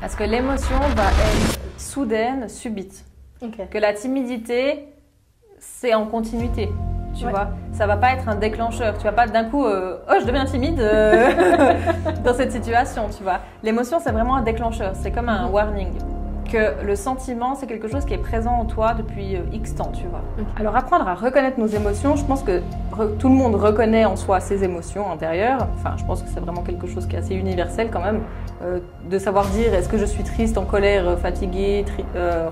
Parce que l'émotion va être soudaine, subite. Okay. Que la timidité, c'est en continuité. Tu vois, ça va pas être un déclencheur. Tu vas pas d'un coup, oh, je deviens timide dans cette situation. Tu vois, l'émotion, c'est vraiment un déclencheur. C'est comme un warning. Que le sentiment, c'est quelque chose qui est présent en toi depuis X temps, tu vois. Alors apprendre à reconnaître nos émotions, je pense que tout le monde reconnaît en soi ses émotions intérieures. Enfin, je pense que c'est vraiment quelque chose qui est assez universel quand même, de savoir dire est-ce que je suis triste, en colère, fatiguée,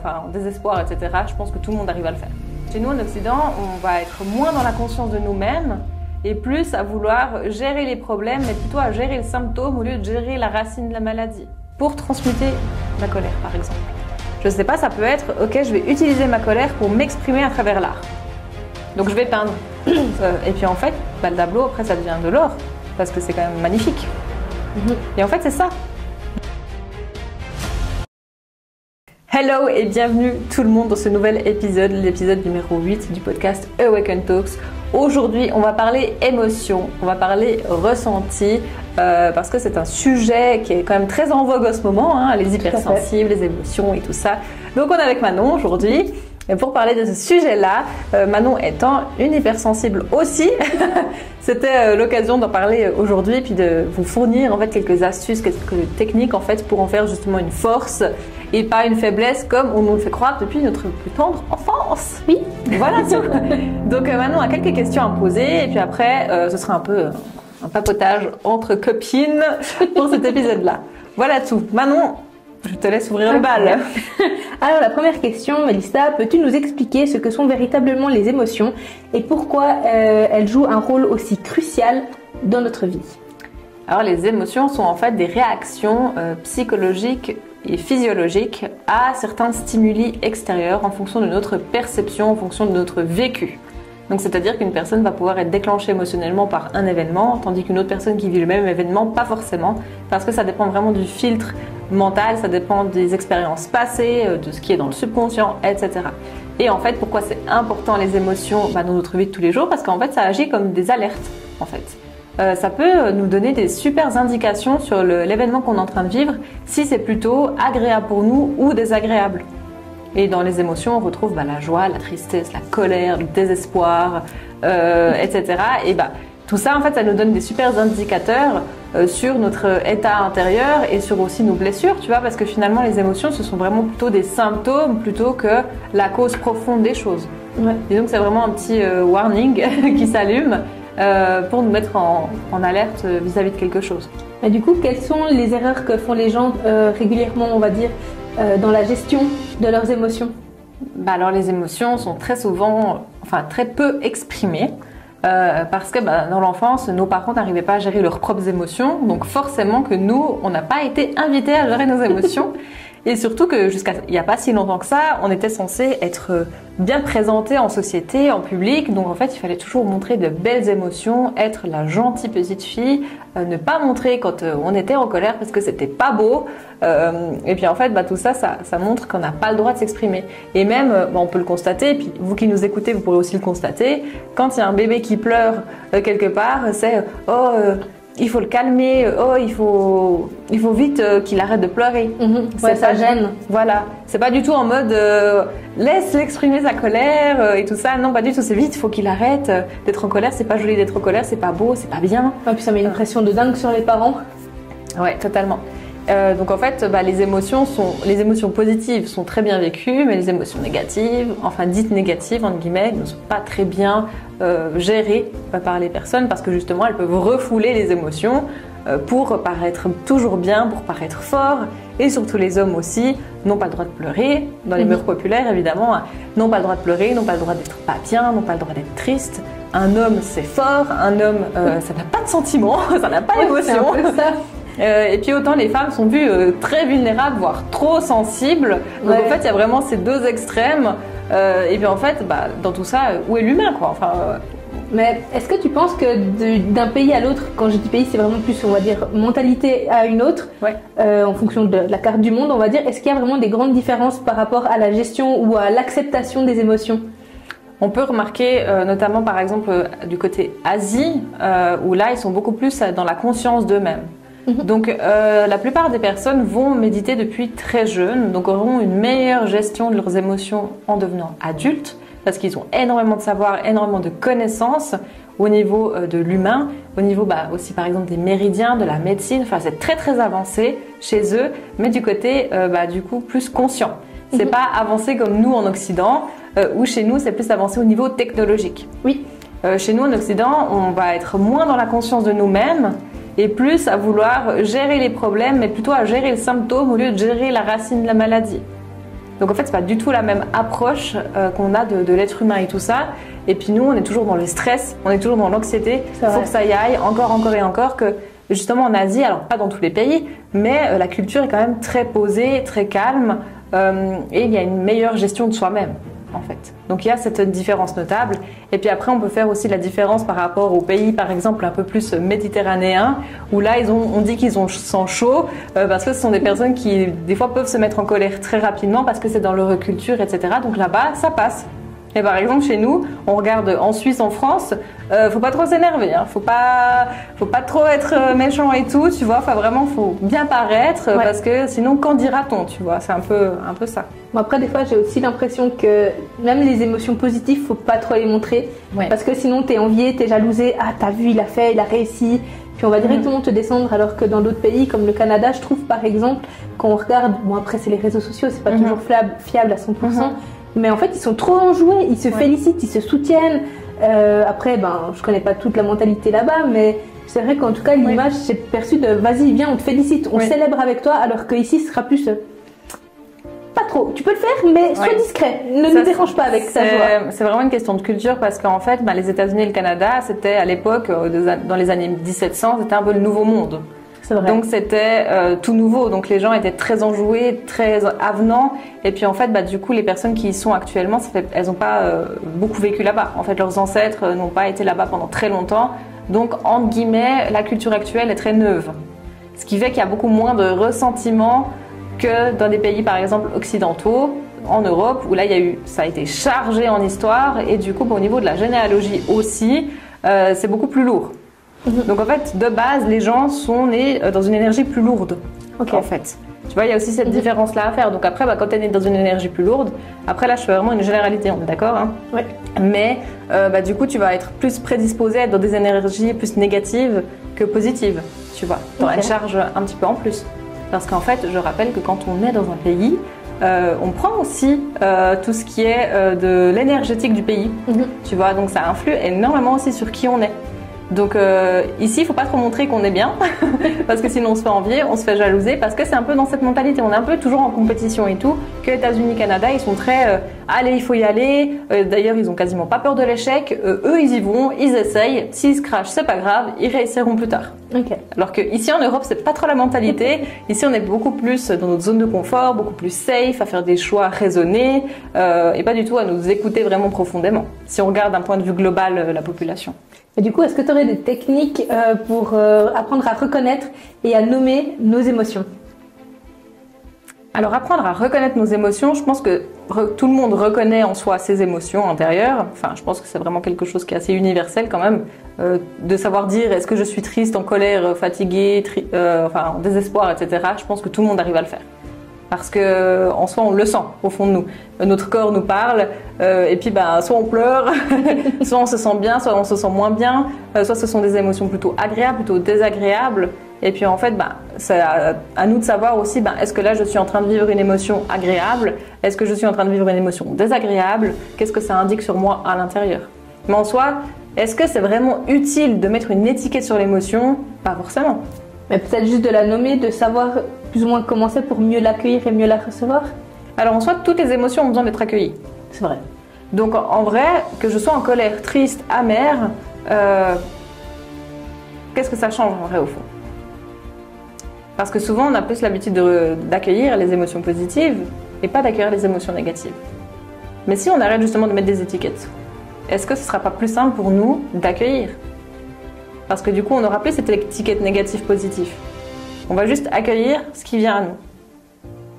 en désespoir, etc. Je pense que tout le monde arrive à le faire. Chez nous en Occident, on va être moins dans la conscience de nous-mêmes et plus à vouloir gérer les problèmes, mais plutôt à gérer le symptôme au lieu de gérer la racine de la maladie. Pour transmuter la colère, par exemple. Je sais pas, ça peut être, ok, je vais utiliser ma colère pour m'exprimer à travers l'art. Donc je vais peindre. Et puis en fait, le tableau, après, ça devient de l'or, parce que c'est quand même magnifique. Et en fait, c'est ça. Hello et bienvenue tout le monde dans ce nouvel épisode, l'épisode numéro 8 du podcast Awaken Talks. Aujourd'hui, on va parler émotion, on va parler ressenti, parce que c'est un sujet qui est quand même très en vogue en ce moment, hein, les hypersensibles, les émotions et tout ça. Donc on est avec Manon aujourd'hui pour parler de ce sujet-là. Manon étant une hypersensible aussi, c'était l'occasion d'en parler aujourd'hui et puis de vous fournir en fait quelques astuces, quelques techniques en fait pour en faire justement une force et pas une faiblesse comme on nous le fait croire depuis notre plus tendre enfance. Oui, voilà. Donc Manon a quelques questions à me poser et puis après ce sera un peu un papotage entre copines pour cet épisode-là. Voilà tout. Manon, je te laisse ouvrir le bal. Alors la première question, Mélissa, peux-tu nous expliquer ce que sont véritablement les émotions et pourquoi elles jouent un rôle aussi crucial dans notre vie? Alors les émotions sont en fait des réactions psychologiques et physiologiques à certains stimuli extérieurs en fonction de notre perception, en fonction de notre vécu. Donc c'est-à-dire qu'une personne va pouvoir être déclenchée émotionnellement par un événement, tandis qu'une autre personne qui vit le même événement, pas forcément, parce que ça dépend vraiment du filtre mental, ça dépend des expériences passées, de ce qui est dans le subconscient, etc. Et en fait, pourquoi c'est important les émotions dans notre vie de tous les jours? Parce qu'en fait, ça agit comme des alertes, en fait. Ça peut nous donner des super indications sur l'événement qu'on est en train de vivre, si c'est plutôt agréable pour nous ou désagréable. Et dans les émotions, on retrouve la joie, la tristesse, la colère, le désespoir, etc. Et tout ça, en fait, ça nous donne des super indicateurs sur notre état intérieur et sur aussi nos blessures, tu vois, parce que finalement, les émotions, ce sont vraiment plutôt des symptômes plutôt que la cause profonde des choses. Ouais. Et donc, c'est vraiment un petit warning qui s'allume pour nous mettre en alerte vis-à-vis de quelque chose. Et du coup, quelles sont les erreurs que font les gens régulièrement, on va dire, dans la gestion de leurs émotions? Alors les émotions sont très souvent, très peu exprimées parce que dans l'enfance, nos parents n'arrivaient pas à gérer leurs propres émotions, donc forcément que nous, on n'a pas été invités à gérer nos émotions. Et surtout que jusqu'à il n'y a pas si longtemps que ça, on était censé être bien présenté en société, en public. Donc en fait, il fallait toujours montrer de belles émotions, être la gentille petite fille, ne pas montrer quand on était en colère parce que c'était pas beau. Et puis en fait, tout ça montre qu'on n'a pas le droit de s'exprimer. Et même, on peut le constater, et puis vous qui nous écoutez, vous pourrez aussi le constater, quand il y a un bébé qui pleure quelque part, c'est il faut le calmer, il faut vite qu'il arrête de pleurer. Ça gêne. Voilà, c'est pas du tout en mode laisse-le exprimer sa colère et tout ça. Non, pas du tout, c'est vite, il faut qu'il arrête d'être en colère, c'est pas joli d'être en colère, c'est pas beau, c'est pas bien. Et puis ça met une pression de dingue sur les parents. Ouais, totalement. Donc en fait, les émotions positives sont très bien vécues, mais les émotions négatives, dites négatives, entre guillemets, ne sont pas très bien gérées par les personnes parce que justement, elles peuvent refouler les émotions pour paraître toujours bien, pour paraître fort. Et surtout les hommes aussi n'ont pas le droit de pleurer, dans les mœurs populaires évidemment, n'ont pas le droit de pleurer, n'ont pas le droit d'être pas bien, n'ont pas le droit d'être triste. Un homme, c'est fort, un homme, ça n'a pas de sentiments, ça n'a pas d'émotion. C'est un peu ça. Et puis autant les femmes sont vues très vulnérables, voire trop sensibles. Donc en fait, il y a vraiment ces deux extrêmes. Et puis en fait, dans tout ça, où est l'humain, quoi? Mais est-ce que tu penses que d'un pays à l'autre, quand je dis pays, c'est vraiment plus, on va dire, mentalité à une autre, en fonction de la carte du monde, on va dire, est-ce qu'il y a vraiment des grandes différences par rapport à la gestion ou à l'acceptation des émotions? On peut remarquer notamment par exemple du côté Asie, où là ils sont beaucoup plus dans la conscience d'eux-mêmes. Donc la plupart des personnes vont méditer depuis très jeune, donc auront une meilleure gestion de leurs émotions en devenant adultes, parce qu'ils ont énormément de savoir, énormément de connaissances au niveau de l'humain, au niveau aussi par exemple des méridiens, de la médecine, enfin c'est très très avancé chez eux, mais du côté du coup plus conscient. C'est pas avancé comme nous en Occident, où chez nous c'est plus avancé au niveau technologique. Oui. Chez nous en Occident, on va être moins dans la conscience de nous-mêmes et plus à vouloir gérer les problèmes, mais plutôt à gérer le symptôme au lieu de gérer la racine de la maladie. Donc en fait, c'est pas du tout la même approche qu'on a de l'être humain et tout ça. Et puis nous, on est toujours dans le stress, on est toujours dans l'anxiété. Il faut que ça y aille encore et encore. Que justement en Asie, alors pas dans tous les pays, mais la culture est quand même très posée, très calme, et il y a une meilleure gestion de soi-même. En fait. Donc il y a cette différence notable. Et puis après, on peut faire aussi la différence par rapport aux pays, par exemple, un peu plus méditerranéens, où là, on dit qu'ils ont sang chaud, parce que ce sont des personnes qui, des fois, peuvent se mettre en colère très rapidement, parce que c'est dans leur culture, etc. Donc là-bas, ça passe. Et par exemple, chez nous, on regarde en Suisse, en France, faut pas trop s'énerver, hein. Faut pas trop être méchant et tout, tu vois. Enfin, vraiment, faut bien paraître, parce que sinon, qu'en dira-t-on, tu vois. C'est un peu ça. Bon, après, des fois, j'ai aussi l'impression que même les émotions positives, faut pas trop les montrer, parce que sinon, t'es envié, t'es jalousé. Ah, t'as vu, il a fait, il a réussi. Puis on va directement te descendre, alors que dans d'autres pays, comme le Canada, je trouve, par exemple, quand on regarde, bon après, c'est les réseaux sociaux, c'est pas toujours fiable à 100%. Mais en fait, ils sont trop enjoués, ils se félicitent, ils se soutiennent. Après, je connais pas toute la mentalité là-bas, mais c'est vrai qu'en tout cas, l'image, c'est perçu de vas-y, viens, on te félicite, on célèbre avec toi, alors qu'ici, ce sera plus pas trop. Tu peux le faire, mais sois discret, ne nous dérange pas avec sa joie. C'est vraiment une question de culture, parce qu'en fait, les États-Unis et le Canada, c'était à l'époque, dans les années 1700, c'était un peu le nouveau monde. Donc c'était tout nouveau, donc les gens étaient très enjoués, très avenants, et puis en fait du coup les personnes qui y sont actuellement, elles n'ont pas beaucoup vécu là-bas. En fait leurs ancêtres n'ont pas été là-bas pendant très longtemps, donc entre guillemets la culture actuelle est très neuve. Ce qui fait qu'il y a beaucoup moins de ressentiment que dans des pays par exemple occidentaux, en Europe, où là ça a été chargé en histoire, et du coup au niveau de la généalogie aussi, c'est beaucoup plus lourd. Donc en fait, de base, les gens sont nés dans une énergie plus lourde, en fait. Tu vois, il y a aussi cette différence-là à faire. Donc après, quand tu es né dans une énergie plus lourde, après là, je fais vraiment une généralité, on est d'accord, hein? Mais du coup, tu vas être plus prédisposé à être dans des énergies plus négatives que positives, tu vois. Tu auras une charge un petit peu en plus. Parce qu'en fait, je rappelle que quand on est dans un pays, on prend aussi tout ce qui est de l'énergétique du pays, tu vois. Donc ça influe énormément aussi sur qui on est. Donc ici, il faut pas trop montrer qu'on est bien, parce que sinon on se fait envier, on se fait jalouser, parce que c'est un peu dans cette mentalité, on est un peu toujours en compétition et tout, que États-Unis, Canada, ils sont très allez, il faut y aller, d'ailleurs ils ont quasiment pas peur de l'échec, eux ils y vont, ils essayent, s'ils se crachent c'est pas grave, ils réussiront plus tard. Alors que ici en Europe c'est pas trop la mentalité, ici on est beaucoup plus dans notre zone de confort, beaucoup plus safe, à faire des choix raisonnés, et pas du tout à nous écouter vraiment profondément, si on regarde d'un point de vue global la population. Et du coup, est-ce que tu aurais des techniques pour apprendre à reconnaître et à nommer nos émotions? Alors, apprendre à reconnaître nos émotions, je pense que tout le monde reconnaît en soi ses émotions intérieures. Enfin, je pense que c'est vraiment quelque chose qui est assez universel quand même, de savoir dire est-ce que je suis triste, en colère, fatiguée, en désespoir, etc. Je pense que tout le monde arrive à le faire. Parce que en soi on le sent au fond de nous, notre corps nous parle, et puis soit on pleure, soit on se sent bien, soit on se sent moins bien, soit ce sont des émotions plutôt agréables, plutôt désagréables, et puis en fait c'est à nous de savoir aussi est-ce que là je suis en train de vivre une émotion agréable, est-ce que je suis en train de vivre une émotion désagréable, qu'est-ce que ça indique sur moi à l'intérieur. Mais en soi, est-ce que c'est vraiment utile de mettre une étiquette sur l'émotion? Pas forcément. Mais peut-être juste de la nommer, de savoir plus ou moins comment c'est pour mieux l'accueillir et mieux la recevoir. Alors en soi, toutes les émotions ont besoin d'être accueillies. C'est vrai. Donc en vrai, que je sois en colère, triste, amère, qu'est-ce que ça change en vrai au fond? Parce que souvent on a plus l'habitude d'accueillir les émotions positives et pas d'accueillir les émotions négatives. Mais si on arrête justement de mettre des étiquettes, est-ce que ce ne sera pas plus simple pour nous d'accueillir? Parce que du coup, on n'aura plus cette étiquette négative-positive. On va juste accueillir ce qui vient à nous.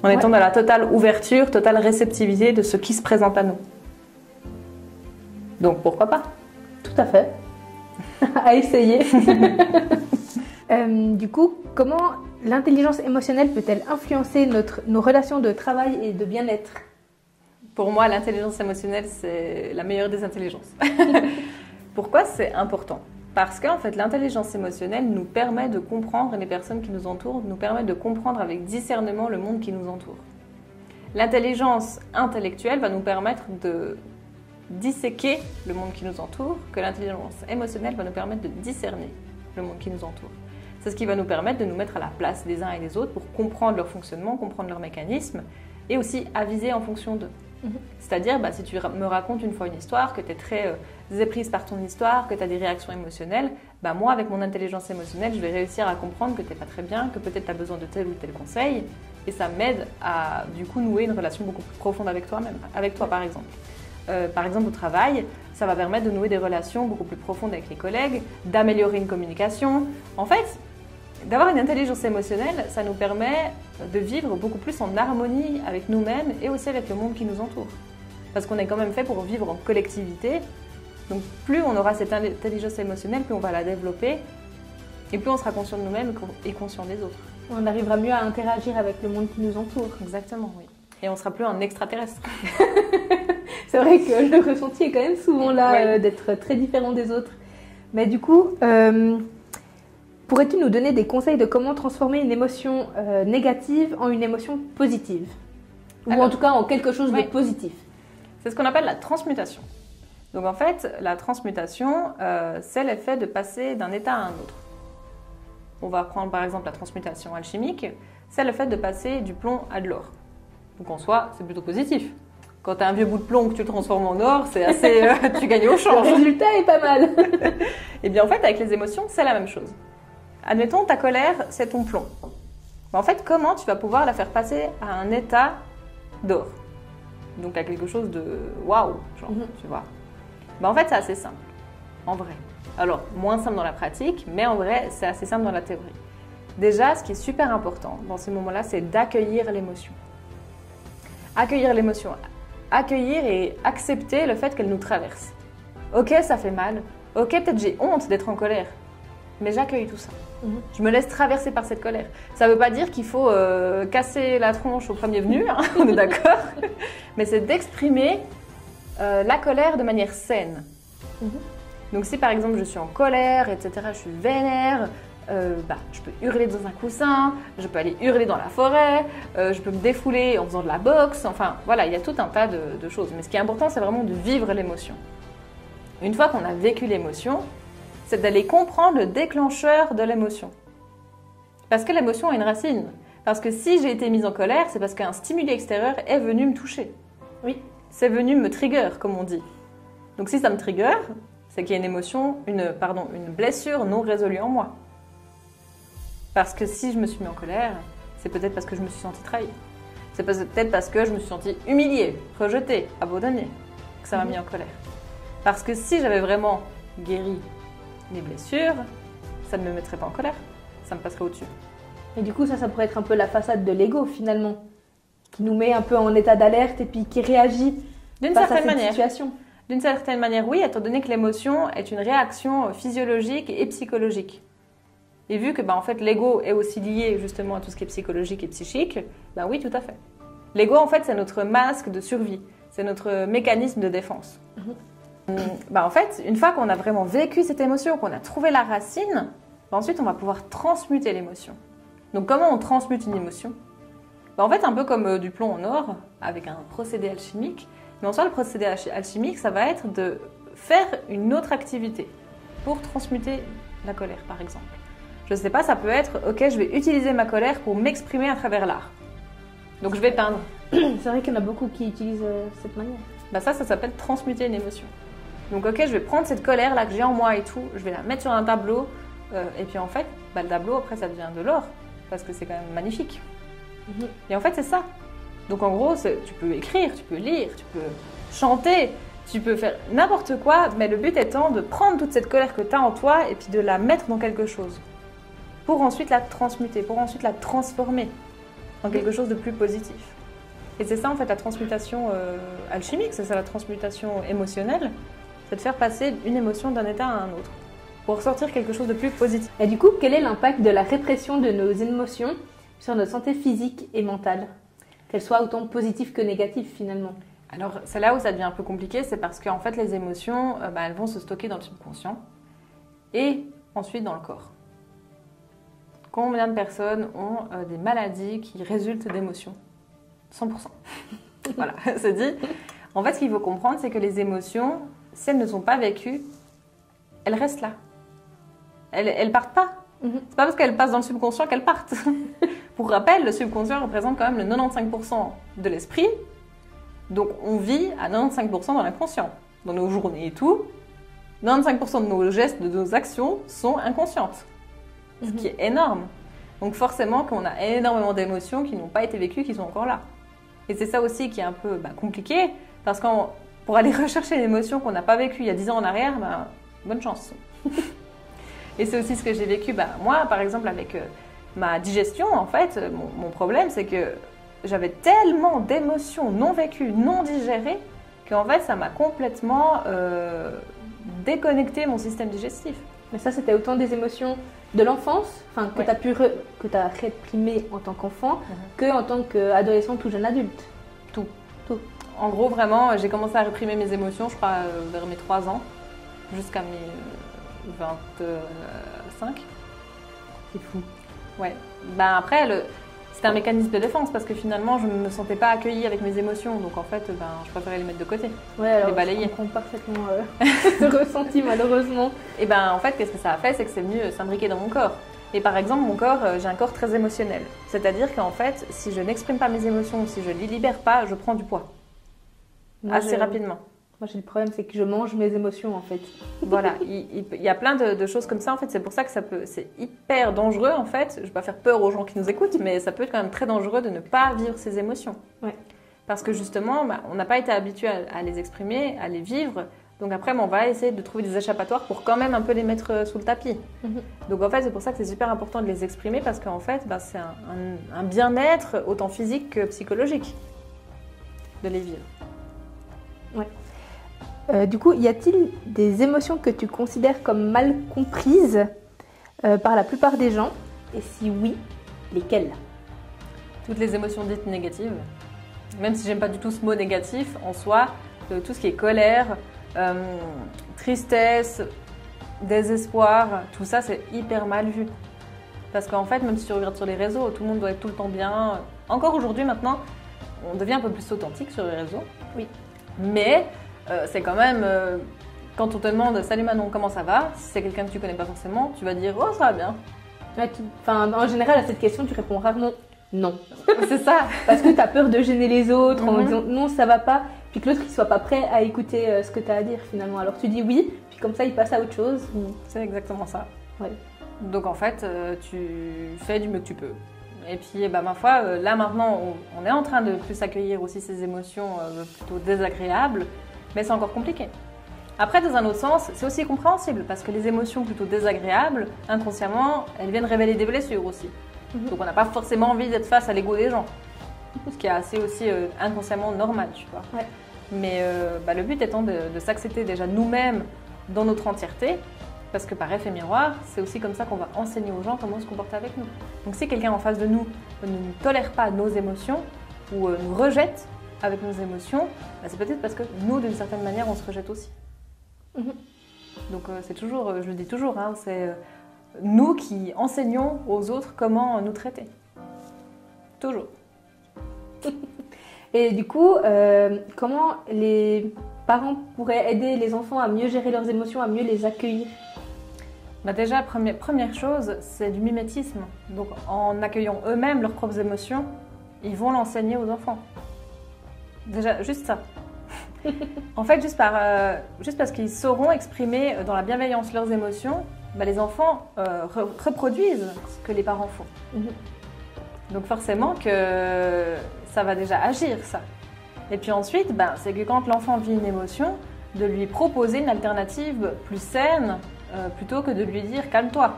En étant dans la totale ouverture, totale réceptivité de ce qui se présente à nous. Donc, pourquoi pas? Tout à fait. À essayer. Du coup, Comment l'intelligence émotionnelle peut-elle influencer nos relations de travail et de bien-être? Pour moi, l'intelligence émotionnelle, c'est la meilleure des intelligences. Pourquoi c'est important? Parce qu'en fait, l'intelligence émotionnelle nous permet de comprendre les personnes qui nous entourent, nous permet de comprendre avec discernement le monde qui nous entoure. L'intelligence intellectuelle va nous permettre de disséquer le monde qui nous entoure, que l'intelligence émotionnelle va nous permettre de discerner le monde qui nous entoure. C'est ce qui va nous permettre de nous mettre à la place des uns et des autres pour comprendre leur fonctionnement, comprendre leurs mécanismes et aussi aviser en fonction d'eux. C'est-à-dire, si tu me racontes une fois une histoire, que tu es très éprise par ton histoire, que tu as des réactions émotionnelles, moi, avec mon intelligence émotionnelle, je vais réussir à comprendre que tu n'es pas très bien, que peut-être tu as besoin de tel ou tel conseil, et ça m'aide à, du coup, nouer une relation beaucoup plus profonde avec toi-même, avec toi, par exemple. Par exemple, au travail, ça va permettre de nouer des relations beaucoup plus profondes avec les collègues, d'améliorer une communication. En fait, d'avoir une intelligence émotionnelle, ça nous permet de vivre beaucoup plus en harmonie avec nous-mêmes et aussi avec le monde qui nous entoure. Parce qu'on est quand même fait pour vivre en collectivité. Donc plus on aura cette intelligence émotionnelle, plus on va la développer et plus on sera conscient de nous-mêmes et conscient des autres. On arrivera mieux à interagir avec le monde qui nous entoure. Exactement, oui. Et on sera plus un extraterrestre. C'est vrai que le ressenti est quand même souvent là, d'être très différent des autres. Mais du coup, pourrais-tu nous donner des conseils de comment transformer une émotion négative en une émotion positive? Ou en tout cas en quelque chose de positif? C'est ce qu'on appelle la transmutation. Donc en fait, la transmutation, c'est l'effet de passer d'un état à un autre. On va prendre par exemple la transmutation alchimique, c'est le fait de passer du plomb à de l'or. Donc en soi, c'est plutôt positif. Quand tu as un vieux bout de plomb que tu le transformes en or, c'est assez... tu gagnes au change. Le résultat est pas mal. Et bien en fait, avec les émotions, c'est la même chose. Admettons, ta colère, c'est ton plomb. En fait, comment tu vas pouvoir la faire passer à un état d'or? Donc à quelque chose de waouh, genre, tu vois. En fait, c'est assez simple, en vrai. Alors, moins simple dans la pratique, mais en vrai, c'est assez simple dans la théorie. Déjà, ce qui est super important dans ces moments-là, c'est d'accueillir l'émotion. Accueillir l'émotion. Accueillir et accepter le fait qu'elle nous traverse. Ok, ça fait mal. Ok, peut-être j'ai honte d'être en colère. Mais j'accueille tout ça. Je me laisse traverser par cette colère. Ça ne veut pas dire qu'il faut casser la tronche au premier venu, hein, on est d'accord. Mais c'est d'exprimer la colère de manière saine. Donc si par exemple je suis en colère, etc., je suis vénère, je peux hurler dans un coussin, je peux aller hurler dans la forêt, je peux me défouler en faisant de la boxe, enfin voilà, il y a tout un tas de choses. Mais ce qui est important, c'est vraiment de vivre l'émotion. Une fois qu'on a vécu l'émotion, c'est d'aller comprendre le déclencheur de l'émotion. Parce que l'émotion a une racine. Parce que si j'ai été mise en colère, c'est parce qu'un stimuli extérieur est venu me toucher. Oui, c'est venu me trigger, comme on dit. Donc si ça me trigger, c'est qu'il y a une émotion, une blessure non résolue en moi. Parce que si je me suis mis en colère, c'est peut-être parce que je me suis sentie trahie. C'est peut-être parce que je me suis sentie humiliée, rejetée, abandonnée, que ça m'a mis en colère. Parce que si j'avais vraiment guéri mes blessures, ça ne me mettrait pas en colère, ça me passerait au-dessus. Et du coup, ça pourrait être un peu la façade de l'ego finalement, qui nous met un peu en état d'alerte et puis qui réagit face à cette situation. D'une certaine manière, oui, étant donné que l'émotion est une réaction physiologique et psychologique. Et vu que en fait, l'ego est aussi lié justement à tout ce qui est psychologique et psychique, oui, tout à fait. L'ego, en fait, c'est notre masque de survie, c'est notre mécanisme de défense. En fait, une fois qu'on a vraiment vécu cette émotion, qu'on a trouvé la racine, ensuite on va pouvoir transmuter l'émotion. Donc comment on transmute une émotion? En fait, un peu comme du plomb en or, avec un procédé alchimique. Mais en soi, le procédé alchimique, ça va être de faire une autre activité pour transmuter la colère, par exemple. Je ne sais pas, ça peut être, ok, je vais utiliser ma colère pour m'exprimer à travers l'art. Donc je vais peindre. C'est vrai qu'il y en a beaucoup qui utilisent cette manière. Ça s'appelle transmuter une émotion. Donc ok, je vais prendre cette colère-là que j'ai en moi et tout, je vais la mettre sur un tableau, et puis en fait, le tableau, après, ça devient de l'or, parce que c'est quand même magnifique. Et en fait, c'est ça. Donc en gros, tu peux écrire, tu peux lire, tu peux chanter, tu peux faire n'importe quoi, mais le but étant de prendre toute cette colère que tu as en toi et puis de la mettre dans quelque chose, pour ensuite la transmuter, pour ensuite la transformer en quelque chose de plus positif. Et c'est ça en fait la transmutation alchimique, c'est ça la transmutation émotionnelle, c'est de faire passer une émotion d'un état à un autre. pour ressortir quelque chose de plus positif. Et du coup, quel est l'impact de la répression de nos émotions sur notre santé physique et mentale, qu'elles soient autant positives que négatives finalement? Alors, c'est là où ça devient un peu compliqué, c'est parce qu'en fait, les émotions, elles vont se stocker dans le subconscient et ensuite dans le corps. Combien de personnes ont des maladies qui résultent d'émotions? 100%. Voilà, c'est dit. En fait, ce qu'il faut comprendre, c'est que les émotions, si elles ne sont pas vécues, elles restent là. Elles partent pas. C'est pas parce qu'elles passent dans le subconscient qu'elles partent. Pour rappel, le subconscient représente quand même le 95% de l'esprit. Donc, on vit à 95% dans l'inconscient. Dans nos journées et tout, 95% de nos gestes, de nos actions sont inconscientes. Ce qui est énorme. Donc forcément qu'on a énormément d'émotions qui n'ont pas été vécues, qui sont encore là. Et c'est ça aussi qui est un peu compliqué, parce que pour aller rechercher une émotion qu'on n'a pas vécue il y a 10 ans en arrière, bonne chance. Et c'est aussi ce que j'ai vécu, moi par exemple avec ma digestion, en fait, mon problème c'est que j'avais tellement d'émotions non vécues, non digérées, qu'en fait ça m'a complètement déconnecté mon système digestif. Mais ça, c'était autant des émotions de l'enfance, que tu as réprimées en tant qu'enfant, que en tant qu'adolescente ou jeune adulte. Tout. En gros, vraiment, j'ai commencé à réprimer mes émotions, je crois, vers mes 3 ans, jusqu'à mes 25. C'est fou. Ouais. Après, c'était un mécanisme de défense parce que finalement, je ne me sentais pas accueillie avec mes émotions. Donc en fait, je préférais les mettre de côté. Ouais, alors les balayer. Je comprends parfaitement ce ressenti, malheureusement. Et en fait, qu'est-ce que ça a fait? C'est que c'est venu s'imbriquer dans mon corps. Et par exemple, mon corps, j'ai un corps très émotionnel. C'est-à-dire qu'en fait, si je n'exprime pas mes émotions, si je ne les libère pas, je prends du poids. Assez rapidement. Moi, j'ai le problème, c'est que je mange mes émotions, en fait. Voilà, il y a plein de choses comme ça, en fait. C'est pour ça que c'est hyper dangereux, en fait. Je ne vais pas faire peur aux gens qui nous écoutent, mais ça peut être quand même très dangereux de ne pas vivre ses émotions. Ouais. Parce que justement, on n'a pas été habitué à les exprimer, à les vivre. Donc après, on va essayer de trouver des échappatoires pour quand même un peu les mettre sous le tapis. Donc en fait, c'est pour ça que c'est super important de les exprimer, parce qu'en fait, c'est un bien-être autant physique que psychologique de les vivre. Ouais. Du coup, y a-t-il des émotions que tu considères comme mal comprises par la plupart des gens? Et si oui, lesquelles? Toutes les émotions dites négatives. Même si j'aime pas du tout ce mot négatif, en soi, tout ce qui est colère, tristesse, désespoir, tout ça c'est hyper mal vu. Parce qu'en fait, même si tu regardes sur les réseaux, tout le monde doit être tout le temps bien. Encore aujourd'hui, maintenant, on devient un peu plus authentique sur les réseaux. Oui. Mais c'est quand même, quand on te demande « Salut Manon, comment ça va ?» Si c'est quelqu'un que tu connais pas forcément, tu vas dire « Oh, ça va bien ». En général, à cette question, tu réponds rarement « Non ». C'est ça. Parce que tu as peur de gêner les autres en disant « Non, ça va pas ». Puis que l'autre, il soit pas prêt à écouter ce que tu as à dire finalement. Alors tu dis oui, puis comme ça, il passe à autre chose. C'est exactement ça. Ouais. Donc en fait, tu fais du mieux que tu peux. Et puis, ma foi, là maintenant, on est en train de plus accueillir aussi ces émotions plutôt désagréables, mais c'est encore compliqué. Après, dans un autre sens, c'est aussi compréhensible, parce que les émotions plutôt désagréables, inconsciemment, elles viennent révéler des blessures aussi. Donc on n'a pas forcément envie d'être face à l'ego des gens, ce qui est assez aussi inconsciemment normal, tu vois. Ouais. Mais le but étant de s'accepter déjà nous-mêmes dans notre entièreté, parce que par effet miroir, c'est aussi comme ça qu'on va enseigner aux gens comment se comporter avec nous. Donc si quelqu'un en face de nous ne nous tolère pas nos émotions ou nous rejette avec nos émotions, c'est peut-être parce que nous, d'une certaine manière, on se rejette aussi. Donc c'est toujours, je le dis toujours, c'est nous qui enseignons aux autres comment nous traiter. Toujours. Et du coup, comment les parents pourraient aider les enfants à mieux gérer leurs émotions, à mieux les accueillir? Déjà, première chose, c'est du mimétisme. Donc, en accueillant eux-mêmes leurs propres émotions, ils vont l'enseigner aux enfants. Déjà, juste ça. En fait, juste parce qu'ils sauront exprimer dans la bienveillance leurs émotions, les enfants reproduisent ce que les parents font. Donc forcément que ça va déjà agir, ça. Et puis ensuite, c'est que quand l'enfant vit une émotion, de lui proposer une alternative plus saine, plutôt que de lui dire « calme-toi ».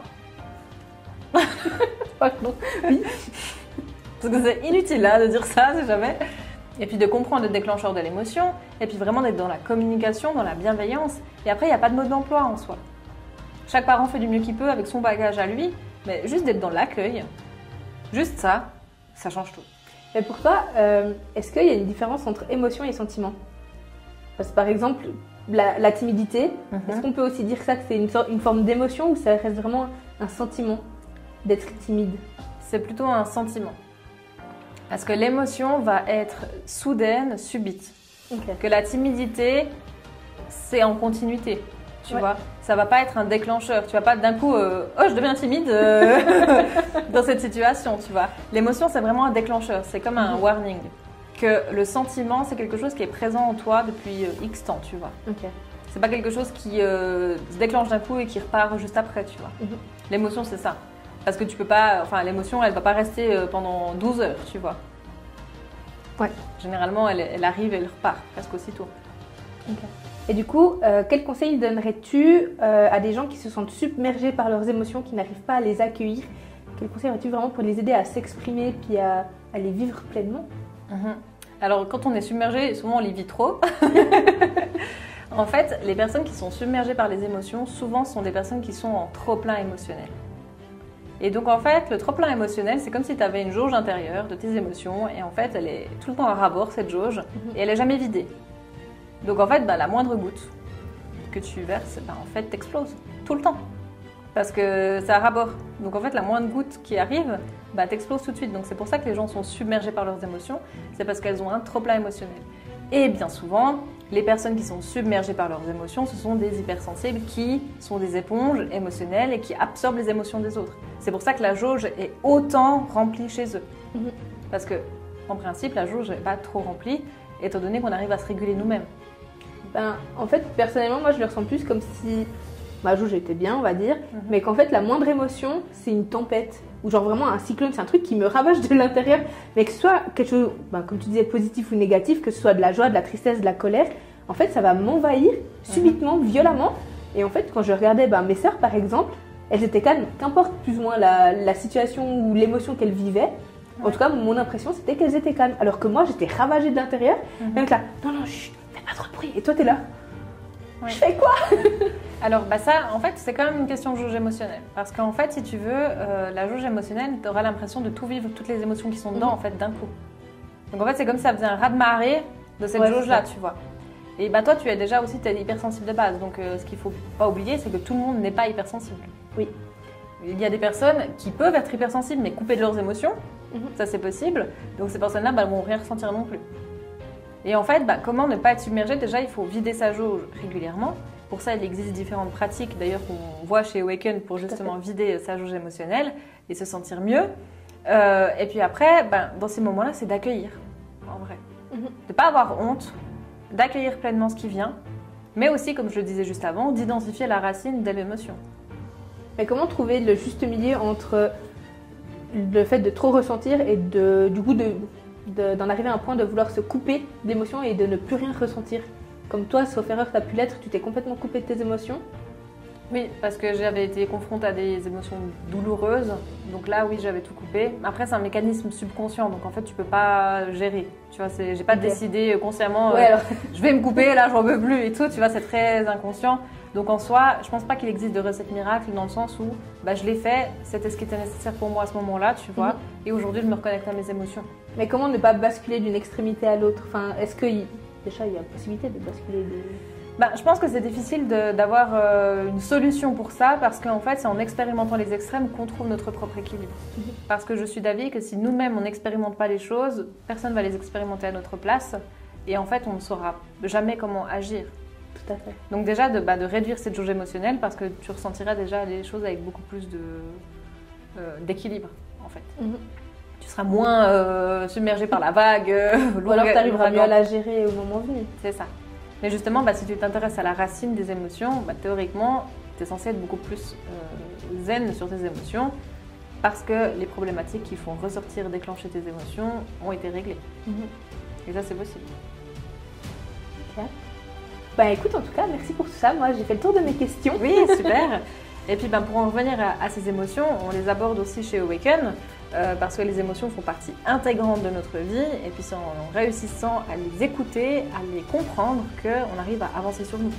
Oui. Parce que c'est inutile de dire ça, c'est jamais. Et puis de comprendre le déclencheur de l'émotion, et puis vraiment d'être dans la communication, dans la bienveillance. Et après, il n'y a pas de mode d'emploi en soi. Chaque parent fait du mieux qu'il peut avec son bagage à lui, mais juste d'être dans l'accueil, juste ça, ça change tout. Mais pour toi, est-ce qu'il y a une différence entre émotion et sentiment? Parce que par exemple, la timidité, est-ce qu'on peut aussi dire ça que c'est une forme d'émotion ou ça reste vraiment un sentiment d'être timide? C'est plutôt un sentiment. Parce que l'émotion va être soudaine, subite. Okay. Que la timidité, c'est en continuité. Tu vois, ça va pas être un déclencheur. Tu vas pas d'un coup, oh, je deviens timide dans cette situation, tu vois. L'émotion, c'est vraiment un déclencheur. C'est comme un warning. Que le sentiment, c'est quelque chose qui est présent en toi depuis X temps, tu vois. Okay. C'est pas quelque chose qui se déclenche d'un coup et qui repart juste après, tu vois. L'émotion, c'est ça. Parce que tu peux pas, enfin, l'émotion, elle va pas rester pendant 12 heures, tu vois. Ouais. Généralement, elle arrive et elle repart presque aussitôt. Okay. Et du coup, quel conseil donnerais-tu à des gens qui se sentent submergés par leurs émotions, qui n'arrivent pas à les accueillir? Quel conseil aurais-tu vraiment pour les aider à s'exprimer puis à les vivre pleinement? Alors, quand on est submergé, souvent on les vit trop. En fait, les personnes qui sont submergées par les émotions, souvent sont des personnes qui sont en trop-plein émotionnel. Et donc, en fait, le trop-plein émotionnel, c'est comme si tu avais une jauge intérieure de tes émotions et en fait, elle est tout le temps à rabord, cette jauge, et elle n'est jamais vidée. Donc en fait, la moindre goutte que tu verses, en fait, t'exploses tout le temps. Parce que c'est à rabord. Donc en fait, la moindre goutte qui arrive, t'explose tout de suite. Donc c'est pour ça que les gens sont submergés par leurs émotions. C'est parce qu'elles ont un trop-plein émotionnel. Et bien souvent, les personnes qui sont submergées par leurs émotions, ce sont des hypersensibles qui sont des éponges émotionnelles et qui absorbent les émotions des autres. C'est pour ça que la jauge est autant remplie chez eux. Parce que, en principe, la jauge n'est pas trop remplie, étant donné qu'on arrive à se réguler nous-mêmes. En fait, personnellement, moi, je le ressens plus comme si ma jauge était bien, on va dire, mais qu'en fait, la moindre émotion, c'est une tempête. Ou genre vraiment un cyclone, c'est un truc qui me ravage de l'intérieur. Mais que ce soit quelque chose, comme tu disais, positif ou négatif, que ce soit de la joie, de la tristesse, de la colère, en fait, ça va m'envahir subitement, violemment. Et en fait, quand je regardais mes sœurs, par exemple, elles étaient calmes, qu'importe plus ou moins la situation ou l'émotion qu'elles vivaient. En tout cas, mon impression, c'était qu'elles étaient calmes. Alors que moi, j'étais ravagée de l'intérieur. Même là, non, chut, fais pas trop de bruit. Et toi, t'es là. Je fais quoi? Alors, ça, en fait, c'est quand même une question de jauge émotionnelle. Parce qu'en fait, si tu veux, la jauge émotionnelle, tu auras l'impression de tout vivre, toutes les émotions qui sont dedans, en fait, d'un coup. Donc, en fait, c'est comme si ça faisait un raz-de-marée de cette jauge-là, tu vois. Et toi, tu es déjà aussi hypersensible de base. Donc, ce qu'il ne faut pas oublier, c'est que tout le monde n'est pas hypersensible. Oui. Il y a des personnes qui peuvent être hypersensibles, mais coupées de leurs émotions. Ça, c'est possible. Donc, ces personnes-là ne vont rien ressentir non plus. Et en fait, comment ne pas être submergé? Déjà, il faut vider sa jauge régulièrement. Pour ça, il existe différentes pratiques, d'ailleurs, qu'on voit chez Awaken pour justement vider sa jauge émotionnelle et se sentir mieux. Et puis après, dans ces moments-là, c'est d'accueillir, en vrai. De ne pas avoir honte, d'accueillir pleinement ce qui vient, mais aussi, comme je le disais juste avant, d'identifier la racine de l'émotion. Mais comment trouver le juste milieu entre le fait de trop ressentir et du coup d'en arriver à un point de vouloir se couper d'émotions et de ne plus rien ressentir? Comme toi, sauf erreur, tu as pu l'être, tu t'es complètement coupé de tes émotions. Oui, parce que j'avais été confrontée à des émotions douloureuses. Donc là, oui, j'avais tout coupé. Après, c'est un mécanisme subconscient, donc en fait, tu peux pas gérer. Tu vois, j'ai pas décidé consciemment, je vais me couper, là, j'en veux plus et tout. Tu vois, c'est très inconscient. Donc en soi, je pense pas qu'il existe de recette miracle dans le sens où je l'ai fait, c'était ce qui était nécessaire pour moi à ce moment-là, tu vois. Et aujourd'hui, je me reconnecte à mes émotions. Mais comment ne pas basculer d'une extrémité à l'autre? Enfin, est-ce que déjà il y a possibilité de basculer je pense que c'est difficile d'avoir une solution pour ça parce qu'en fait, c'est en expérimentant les extrêmes qu'on trouve notre propre équilibre. Parce que je suis d'avis que si nous-mêmes, on n'expérimente pas les choses, personne ne va les expérimenter à notre place. Et en fait, on ne saura jamais comment agir. Tout à fait. Donc déjà, de réduire cette jauge émotionnelle parce que tu ressentiras déjà les choses avec beaucoup plus d'équilibre, en fait. Tu seras moins submergé par la vague. Ou alors tu arriveras mieux à la gérer au moment venu. C'est ça. Mais justement, si tu t'intéresses à la racine des émotions, théoriquement, tu es censé être beaucoup plus zen sur tes émotions parce que les problématiques qui font ressortir, déclencher tes émotions ont été réglées. Et ça, c'est possible. Ok. Écoute, en tout cas, merci pour tout ça. Moi, j'ai fait le tour de mes questions. Oui, super. Et puis, pour en revenir à ces émotions, on les aborde aussi chez Awaken parce que les émotions font partie intégrante de notre vie. Et puis, c'est en réussissant à les écouter, à les comprendre, qu'on arrive à avancer sur nous.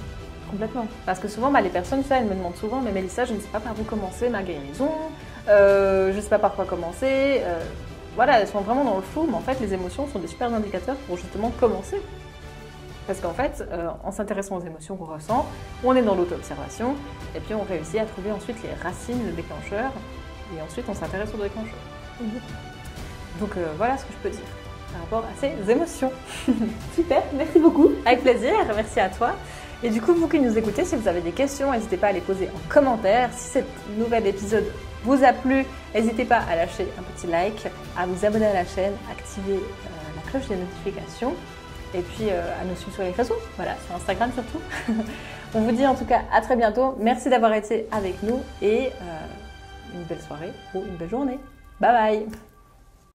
Complètement. Parce que souvent, les personnes, ça, elles me demandent souvent, mais Mélissa, je ne sais pas par où commencer ma guérison, je ne sais pas par quoi commencer. Voilà, elles sont vraiment dans le flou, mais en fait, les émotions sont des super indicateurs pour justement commencer. Parce qu'en fait, en s'intéressant aux émotions qu'on ressent, on est dans l'auto-observation, et puis on réussit à trouver ensuite les racines, le déclencheur, et ensuite on s'intéresse au déclencheur. Donc voilà ce que je peux dire par rapport à ces émotions. Super, merci beaucoup. Avec plaisir, merci à toi. Et du coup, vous qui nous écoutez, si vous avez des questions, n'hésitez pas à les poser en commentaire. Si cet nouvel épisode vous a plu, n'hésitez pas à lâcher un petit like, à vous abonner à la chaîne, activer la cloche des notifications et puis à nous suivre sur les réseaux, voilà, sur Instagram surtout. On vous dit en tout cas à très bientôt. Merci d'avoir été avec nous et une belle soirée ou une belle journée. Bye bye.